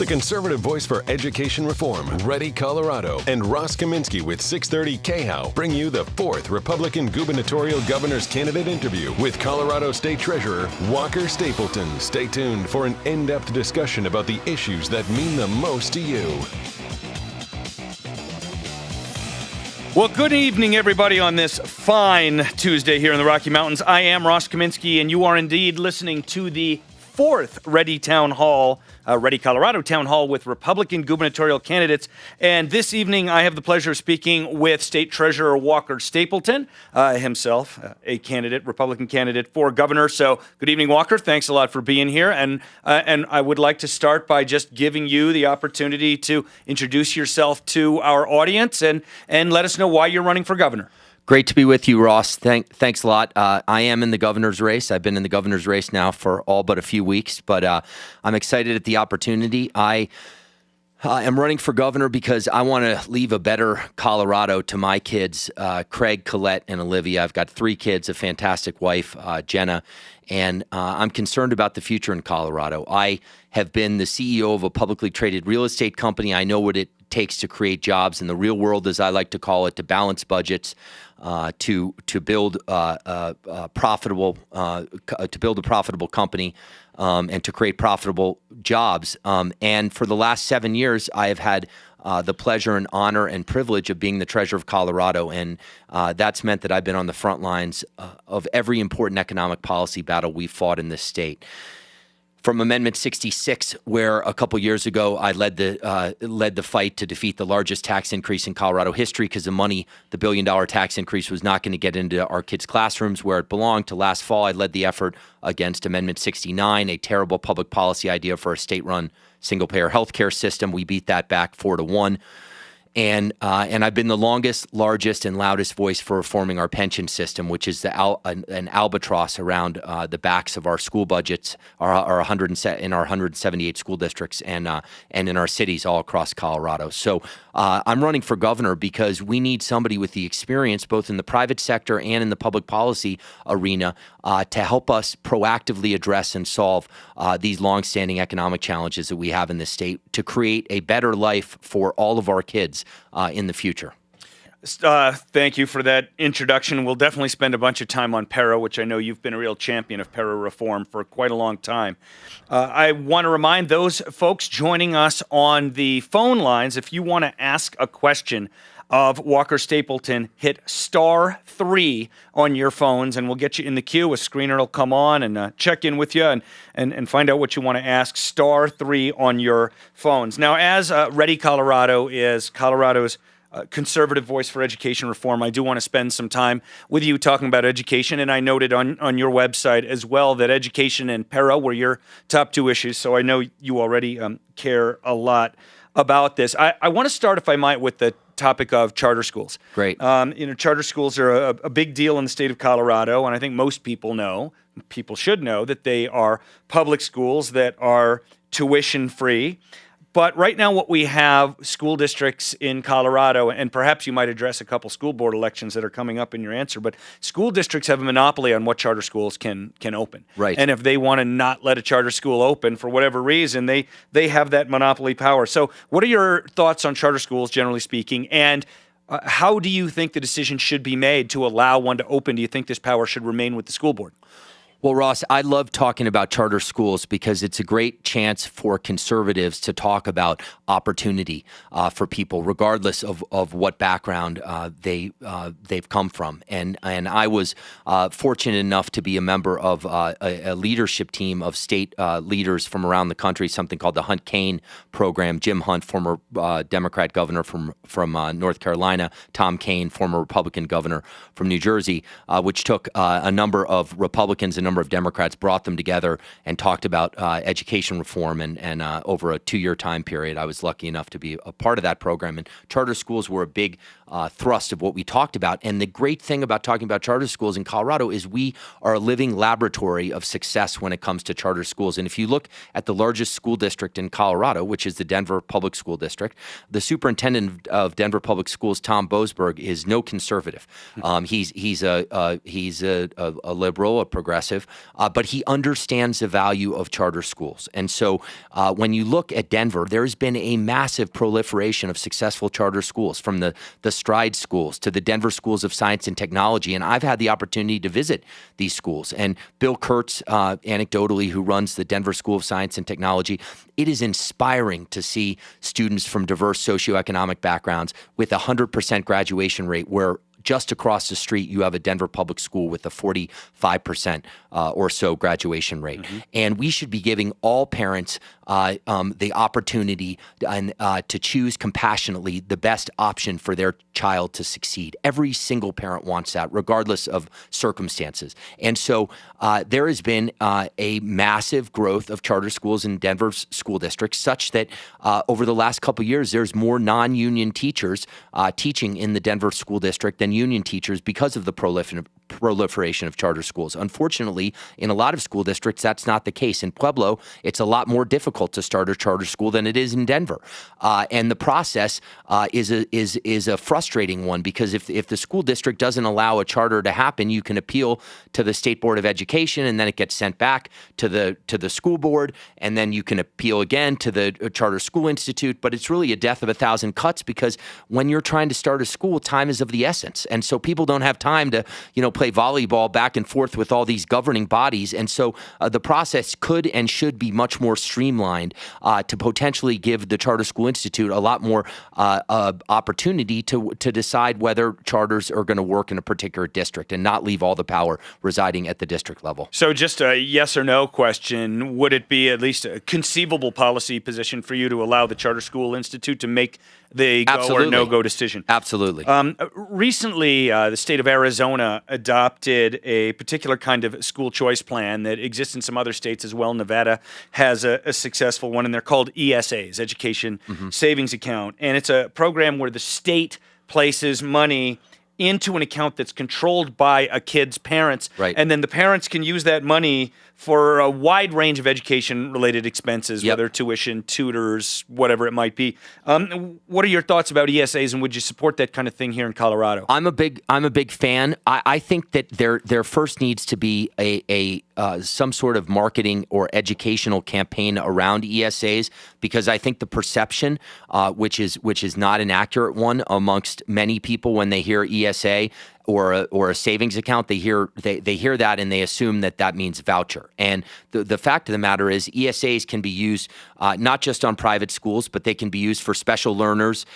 The conservative voice for education reform, Ready Colorado, and Ross Kaminsky with 630 KHOW bring you the 4th Republican gubernatorial governor's candidate interview with Colorado State Treasurer Walker Stapleton. Stay tuned for an in-depth discussion about the issues that mean the most to you. Well, good evening, everybody, on this fine Tuesday here in the Rocky Mountains. I am Ross Kaminsky, and you are indeed listening to the 4th Ready Colorado Town Hall with Republican gubernatorial candidates. And this evening, I have the pleasure of speaking with State Treasurer Walker Stapleton, himself a candidate, Republican candidate for governor. So good evening, Walker. Thanks a lot for being here. And I would like to start by just giving you the opportunity to introduce yourself to our audience and let us know why you're running for governor. Great to be with you, Ross. Thanks a lot. I am in the governor's race. I've been in the governor's race now for all but a few weeks, but I'm excited at the opportunity. I am running for governor because I want to leave a better Colorado to my kids, Craig, Colette, and Olivia. I've got 3 kids, a fantastic wife, Jenna, and I'm concerned about the future in Colorado. I have been the CEO of a publicly traded real estate company. I know what it takes to create jobs in the real world, as I like to call it, to balance budgets, to build a profitable company, and to create profitable jobs. And for the last 7 years, I have had the pleasure and honor and privilege of being the treasurer of Colorado, and that's meant that I've been on the front lines of every important economic policy battle we've fought in this state. From Amendment 66, where a couple years ago I led the fight to defeat the largest tax increase in Colorado history, because the $1 billion tax increase was not going to get into our kids' classrooms where it belonged. To last fall, I led the effort against Amendment 69, a terrible public policy idea for a state-run single-payer healthcare system. We beat that back 4-1. And I've been the longest, largest, and loudest voice for reforming our pension system, which is an albatross around the backs of our school budgets, in our 178 school districts, and in our cities all across Colorado. So I'm running for governor because we need somebody with the experience, both in the private sector and in the public policy arena, to help us proactively address and solve these longstanding economic challenges that we have in this state, to create a better life for all of our kids in the future. Thank you for that introduction. We'll definitely spend a bunch of time on PARA, which I know you've been a real champion of PARA reform for quite a long time. I want to remind those folks joining us on the phone lines, if you want to ask a question of Walker Stapleton, hit *3 on your phones, and we'll get you in the queue. A screener will come on and check in with you and find out what you want to ask. *3 on your phones. Now, as Ready Colorado is Colorado's conservative voice for education reform, I do want to spend some time with you talking about education. And I noted on your website as well that education and PARA were your top 2 issues. So I know you already care a lot about this. I want to start, if I might, with the topic of charter schools. Great. Charter schools are a big deal in the state of Colorado, and I think most people should know that they are public schools that are tuition-free. But right now what we have, school districts in Colorado, and perhaps you might address a couple school board elections that are coming up in your answer, but school districts have a monopoly on what charter schools can open. Right. And if they want to not let a charter school open for whatever reason, they have that monopoly power. So what are your thoughts on charter schools, generally speaking, and how do you think the decision should be made to allow one to open? Do you think this power should remain with the school board? Well, Ross, I love talking about charter schools because it's a great chance for conservatives to talk about opportunity for people, regardless of what background they've come from. And I was fortunate enough to be a member of a leadership team of state leaders from around the country, something called the Hunt-Cain program. Jim Hunt, former Democrat governor from North Carolina, Tom Kean, former Republican governor from New Jersey, which took a number of Republicans and number of Democrats, brought them together and talked about education reform. And over a 2-year time period, I was lucky enough to be a part of that program. And charter schools were a big thrust of what we talked about. And the great thing about talking about charter schools in Colorado is we are a living laboratory of success when it comes to charter schools. And if you look at the largest school district in Colorado, which is the Denver Public School District, the superintendent of Denver Public Schools, Tom Boasberg, is no conservative. He's a liberal, a progressive, conservative, but he understands the value of charter schools. And so when you look at Denver, there's been a massive proliferation of successful charter schools, from the Stride schools to the Denver Schools of Science and Technology. And I've had the opportunity to visit these schools. And Bill Kurtz, anecdotally, who runs the Denver School of Science and Technology, it is inspiring to see students from diverse socioeconomic backgrounds with a 100% graduation rate, where just across the street, you have a Denver public school with a 45% or so graduation rate. Mm-hmm. And we should be giving all parents the opportunity to choose compassionately the best option for their child to succeed. Every single parent wants that, regardless of circumstances. And so there has been a massive growth of charter schools in Denver's school districts, such that over the last couple of years, there's more non-union teachers teaching in the Denver school district than union teachers because of the proliferation of charter schools. Unfortunately, in a lot of school districts, that's not the case. In Pueblo, it's a lot more difficult to start a charter school than it is in Denver. And the process is a frustrating one, because if the school district doesn't allow a charter to happen, you can appeal to the State Board of Education, and then it gets sent back to the school board, and then you can appeal again to the Charter School Institute. But it's really a death of a thousand cuts, because when you're trying to start a school, time is of the essence. And so people don't have time to, play volleyball back and forth with all these governing bodies. And so the process could and should be much more streamlined to potentially give the Charter School Institute a lot more opportunity to decide whether charters are going to work in a particular district, and not leave all the power residing at the district level. So just a yes or no question, would it be at least a conceivable policy position for you to allow the Charter School Institute to make the go or no-go decision? Absolutely. Recently, the state of Arizona adopted a particular kind of school choice plan that exists in some other states as well. Nevada has a successful one, and they're called ESAs, Education Savings Account. And it's a program where the state places money into an account that's controlled by a kid's parents. Right. And then the parents can use that money for a wide range of education-related expenses, Yep. whether tuition, tutors, whatever it might be. What are your thoughts about ESAs, and would you support that kind of thing here in Colorado? I'm a big fan. I think that there first needs to be a some sort of marketing or educational campaign around ESAs, because I think the perception, which is not an accurate one amongst many people, when they hear ESA or a savings account, they hear that and they assume that means voucher. And the fact of the matter is, ESAs can be used not just on private schools, but they can be used for special learners.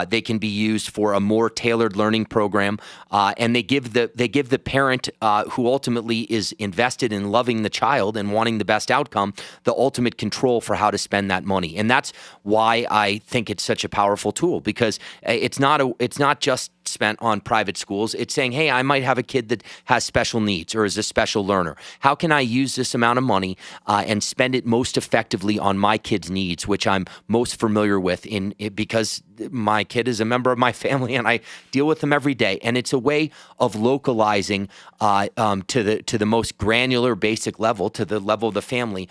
They can be used for a more tailored learning program, and they give the parent who ultimately is invested in loving the child and wanting the best outcome the ultimate control for how to spend that money. And that's why I think it's such a powerful tool, because it's not just spent on private schools. It's saying, hey, I might have a kid that has special needs or is a special learner. How can I use this amount of money and spend it most effectively on my kid's needs, which I'm most familiar with because my kid is a member of my family and I deal with them every day. And it's a way of localizing to the most granular, basic level, to the level of the family,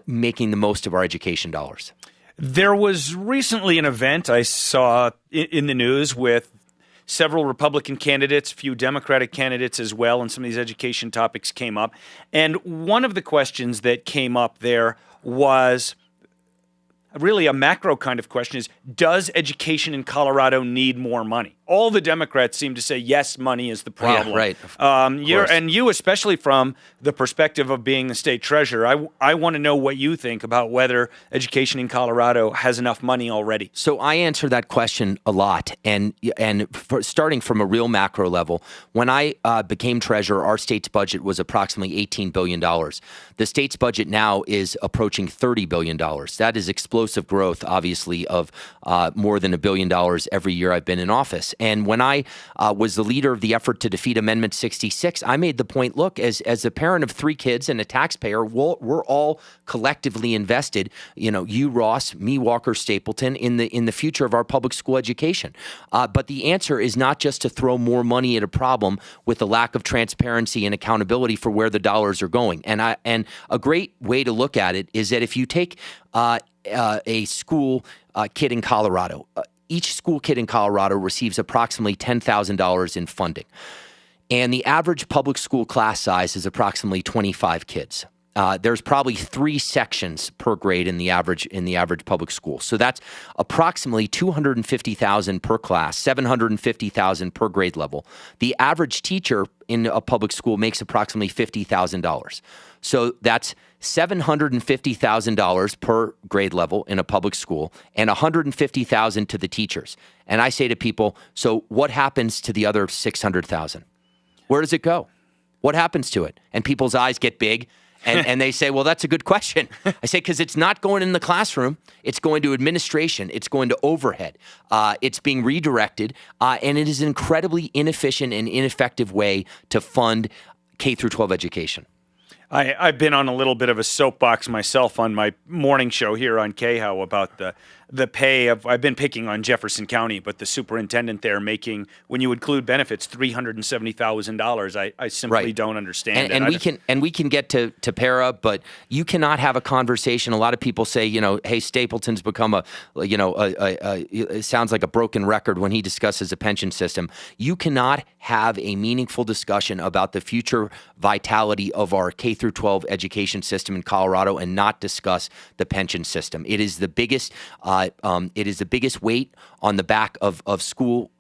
making the most of our education dollars. There was recently an event I saw in the news with several Republican candidates, a few Democratic candidates as well, and some of these education topics came up. And one of the questions that came up there was really a macro kind of question: is, does education in Colorado need more money? All the Democrats seem to say, yes, money is the problem. Yeah, right. And you, especially from the perspective of being the state treasurer, I want to know what you think about whether education in Colorado has enough money already. So I answer that question a lot, and starting from a real macro level, when I became treasurer, our state's budget was approximately $18 billion. The state's budget now is approaching $30 billion. That is explosive growth, obviously, of more than $1 billion every year I've been in office. And when I was the leader of the effort to defeat Amendment 66, I made the point, look, as a parent of 3 kids and a taxpayer, we're all collectively invested, you, Ross, me, Walker Stapleton, in the future of our public school education. But the answer is not just to throw more money at a problem with a lack of transparency and accountability for where the dollars are going. And a great way to look at it is that if you take a school kid in Colorado, each school kid in Colorado receives approximately $10,000 in funding. And the average public school class size is approximately 25 kids. There's probably 3 sections per grade in the average public school. So that's approximately 250,000 per class, 750,000 per grade level. The average teacher in a public school makes approximately $50,000. So that's $750,000 per grade level in a public school and $150,000 to the teachers. And I say to people, so what happens to the other $600,000? Where does it go? What happens to it? And people's eyes get big. And they say, well, that's a good question. I say, because it's not going in the classroom. It's going to administration. It's going to overhead. It's being redirected. And it is an incredibly inefficient and ineffective way to fund K through 12 education. I've been on a little bit of a soapbox myself on my morning show here on KHOW about the pay of, I've been picking on Jefferson County, but the superintendent there making, when you include benefits, $370,000. I simply don't understand it. And we can get to para, but you cannot have a conversation. A lot of people say, hey, Stapleton's become it sounds like a broken record when he discusses a pension system. You cannot have a meaningful discussion about the future vitality of our K through 12 education system in Colorado and not discuss the pension system. It is the biggest weight on the back of school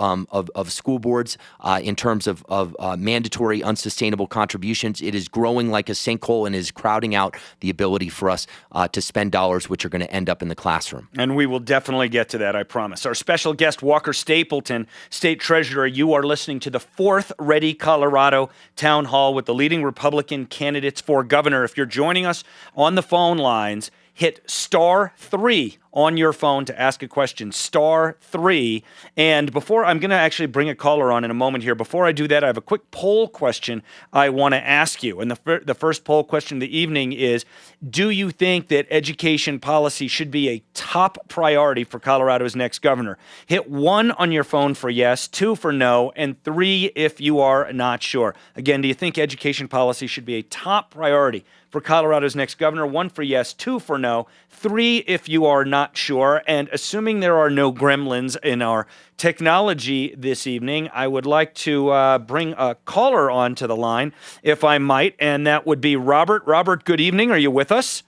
boards in terms of mandatory unsustainable contributions. It is growing like a sinkhole and is crowding out the ability for us to spend dollars which are going to end up in the classroom. And we will definitely get to that, I promise. Our special guest, Walker Stapleton, State Treasurer. You are listening to the 4th Ready Colorado Town Hall with the leading Republican candidates for governor. If you're joining us on the phone lines, hit *3 on your phone to ask a question, *3. And before, I'm going to actually bring a caller on in a moment here. Before I do that, I have a quick poll question I want to ask you. And the first poll question of the evening is, do you think that education policy should be a top priority for Colorado's next governor? Hit 1 on your phone for yes, 2 for no, and 3 if you are not sure. Again, do you think education policy should be a top priority for Colorado's next governor? 1 for yes, 2 for no, 3 if you are not sure. And assuming there are no gremlins in our technology this evening, I would like to bring a caller onto the line, if I might, and that would be Robert. Robert, good evening. Are you with us?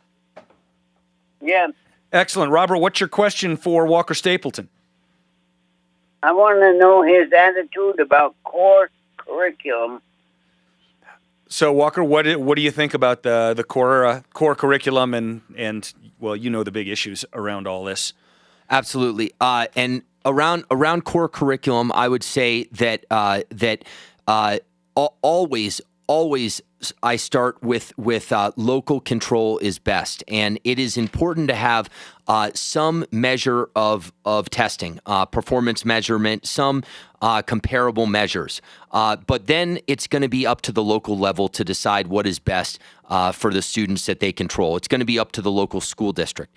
Yeah. Excellent. Robert, what's your question for Walker Stapleton? I want to know his attitude about core curriculum. So, Walker, what do you think about the core curriculum and well, you know the big issues around all this? Absolutely. And around core curriculum, I would say that always I start with local control is best, and it is important to have some measure of testing, performance measurement, some comparable measures. But then it's going to be up to the local level to decide what is best for the students that they control. It's going to be up to the local school district.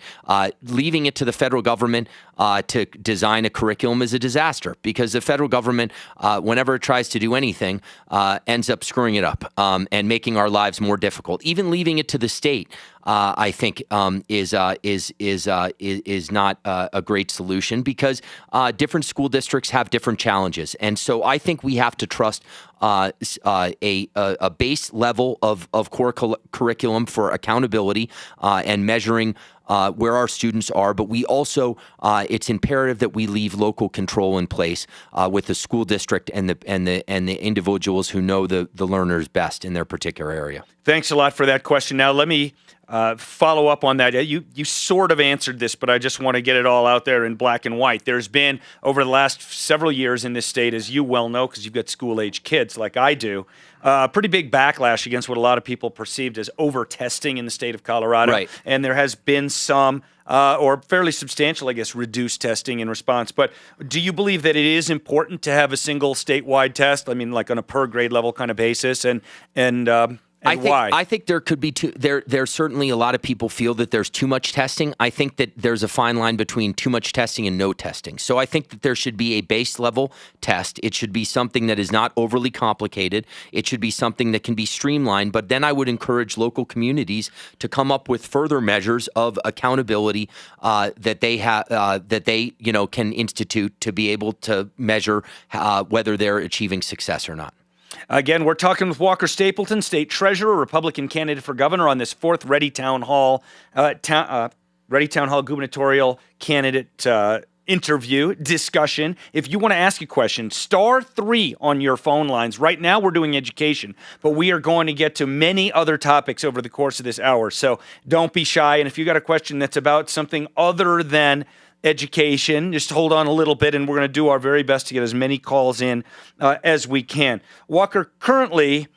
Leaving it to the federal government to design a curriculum is a disaster, because the federal government, whenever it tries to do anything, ends up screwing it up and making our lives more difficult. Even leaving it to the state, I think, is not a great solution, because different school districts have different challenges, and so I think we have to trust a base level of core curriculum for accountability and measuring where our students are, but we also it's imperative that we leave local control in place with the school district and the individuals who know the learners best in their particular area. Thanks a lot for that question. Now let me follow up on that. You sort of answered this, but I just want to get it all out there in black and white. There's been, over the last several years in this state, as you well know, because you've got school-age kids like I do, pretty big backlash against what a lot of people perceived as over-testing in the state of Colorado. Right. And there has been some, or fairly substantial, I guess, reduced testing in response. But do you believe that it is important to have a single statewide test? I mean, like on a per-grade level kind of basis, and why? I think there could be there's certainly a lot of people feel that there's too much testing. I think that there's a fine line between too much testing and no testing. So I think that there should be a base level test. It should be something that is not overly complicated. It should be something that can be streamlined. But then I would encourage local communities to come up with further measures of accountability that they have that they can institute to be able to measure whether they're achieving success or not. Again, we're talking with Walker Stapleton, state treasurer, Republican candidate for governor, on this fourth Ready Town Hall gubernatorial candidate interview discussion. If you want to ask a question, *3 on your phone lines. Right now we're doing education, but we are going to get to many other topics over the course of this hour. So don't be shy. And if you got a question that's about something other than education, just hold on a little bit, and we're going to do our very best to get as many calls in as we can. Walker, currently,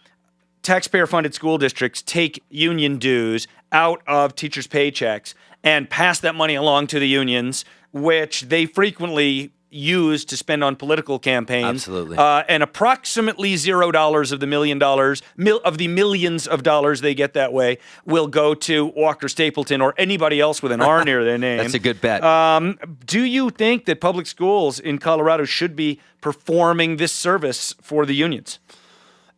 taxpayer-funded school districts take union dues out of teachers' paychecks and pass that money along to the unions, which they frequently use to spend on political campaigns. Absolutely. And approximately $0 of the millions of dollars they get that way will go to Walker Stapleton or anybody else with an R near their name. That's a good bet. Do you think that public schools in Colorado should be performing this service for the unions?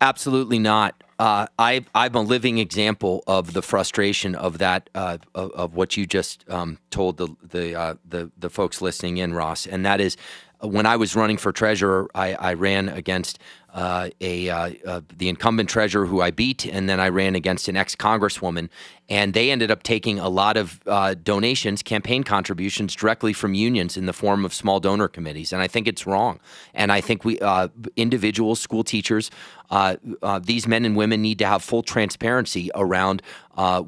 Absolutely not. I'm a living example of the frustration of that of what you just told the folks listening in, Ross, and that is when I was running for treasurer, I ran against the incumbent treasurer who I beat, and then I ran against an ex-congresswoman, and they ended up taking a lot of donations, campaign contributions directly from unions in the form of small donor committees, and I think it's wrong. And I think we individuals, school teachers, these men and women need to have full transparency around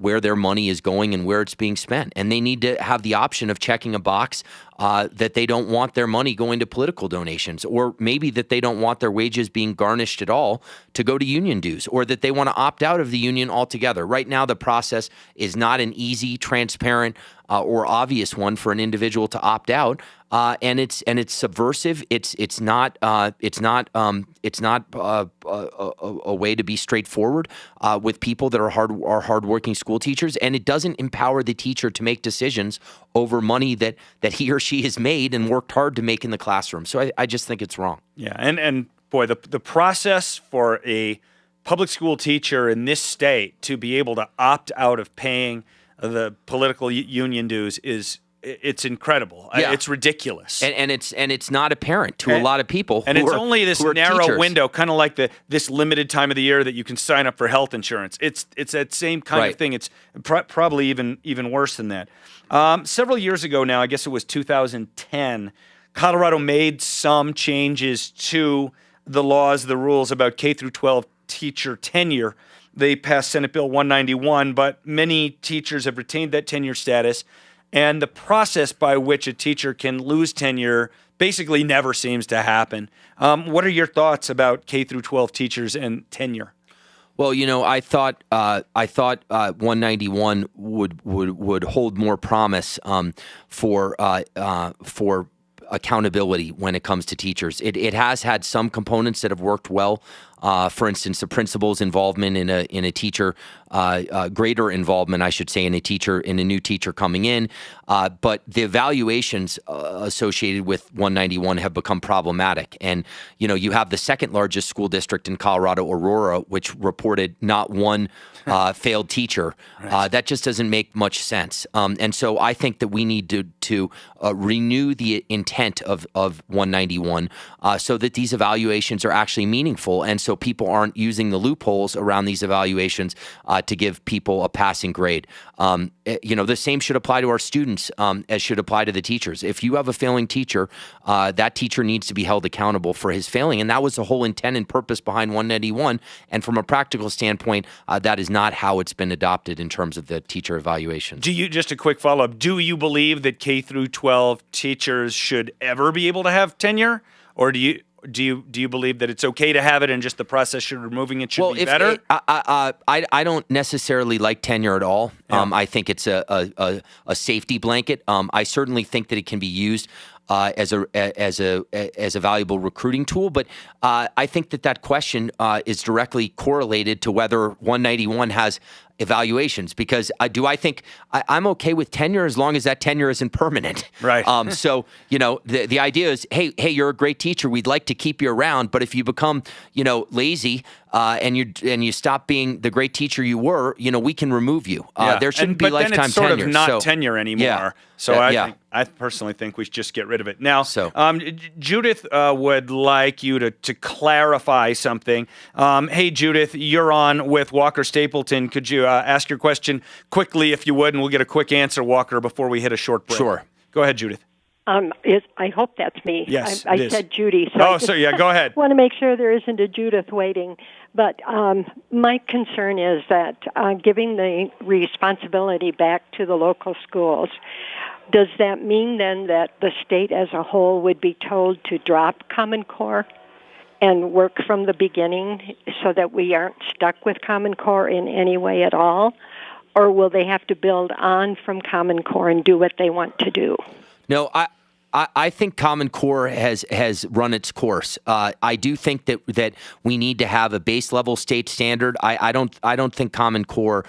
where their money is going and where it's being spent, and they need to have the option of checking a box that they don't want their money going to political donations, or maybe that they don't want their wages being garnished at all to go to union dues, or that they want to opt out of the union altogether. Right now, the process is not an easy, transparent, or obvious one for an individual to opt out, and it's subversive. It's not a way to be straightforward with people that are hardworking school teachers, and it doesn't empower the teacher to make decisions over money that he or she has made and worked hard to make in the classroom. So I just think it's wrong. Yeah, and boy, the process for a public school teacher in this state to be able to opt out of paying the political union dues it's incredible. Yeah. It's ridiculous, and it's not apparent to a lot of people. And it's only this narrow teachers. window, kind of like this limited time of the year that you can sign up for health insurance. It's that same kind of thing. It's probably even worse than that. Several years ago now, I guess it was 2010, Colorado made some changes to the laws, the rules about K through 12 teacher tenure. They passed Senate Bill 191, but many teachers have retained that tenure status, and the process by which a teacher can lose tenure basically never seems to happen. What are your thoughts about K through 12 teachers and tenure? Well, I thought 191 would hold more promise for accountability when it comes to teachers. It has had some components that have worked well. For instance, the principal's involvement in a teacher, greater involvement, I should say, in a new teacher coming in. But the evaluations associated with 191 have become problematic. And, you have the second largest school district in Colorado, Aurora, which reported not one failed teacher. That just doesn't make much sense. And so I think that we need to renew the intent of 191 so that these evaluations are actually meaningful, and so people aren't using the loopholes around these evaluations to give people a passing grade. The same should apply to our students as should apply to the teachers. If you have a failing teacher, that teacher needs to be held accountable for his failing, and that was the whole intent and purpose behind 191. And from a practical standpoint, that is not how it's been adopted in terms of the teacher evaluations. Just a quick follow-up, do you believe that K through 12 teachers should ever be able to have tenure, or do you believe that it's okay to have it and just the process should removing it should be better? I don't necessarily like tenure at all. Yeah. I think it's a safety blanket. I certainly think that it can be used as a valuable recruiting tool, but I think that question is directly correlated to whether 191 has evaluations, because I think I'm okay with tenure as long as that tenure isn't permanent. Right. So the idea is, hey, you're a great teacher. We'd like to keep you around, but if you become lazy and you stop being the great teacher you were, we can remove you. There shouldn't be but lifetime then it's sort tenure. of not tenure anymore. Yeah. So I personally think we should just get rid of it. Now, Judith would like you to clarify something. Hey, Judith, you're on with Walker Stapleton. Could you ask your question quickly, if you would, and we'll get a quick answer, Walker, before we hit a short break. Sure. Go ahead, Judith. I hope that's me. Yes, I it is. said Judy. So go ahead. Want to make sure there isn't a Judith waiting. But my concern is that giving the responsibility back to the local schools, does that mean then that the state as a whole would be told to drop Common Core and work from the beginning so that we aren't stuck with Common Core in any way at all? Or will they have to build on from Common Core and do what they want to do? No, I think Common Core has run its course. I do think that we need to have a base level state standard. I don't think Common Core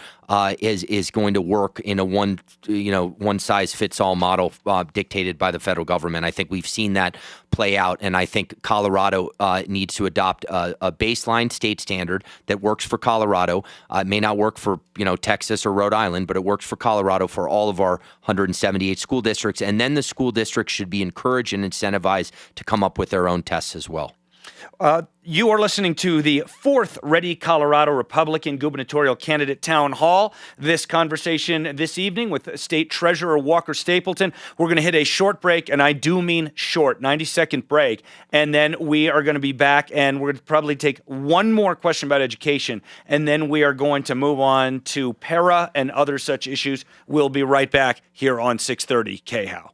is going to work in a one size fits all model dictated by the federal government. I think we've seen that play out, and I think Colorado needs to adopt a baseline state standard that works for Colorado. It may not work for Texas or Rhode Island, but it works for Colorado for all of our 178 school districts, and then the school districts should be encouraged and incentivized to come up with their own tests as well. You are listening to the 4th Ready Colorado Republican gubernatorial candidate town hall. This conversation this evening with State Treasurer Walker Stapleton. We're going to hit a short break, and I do mean short, 90-second break. And then we are going to be back, and we're going to probably take one more question about education, and then we are going to move on to para and other such issues. We'll be right back here on 630 KHOW.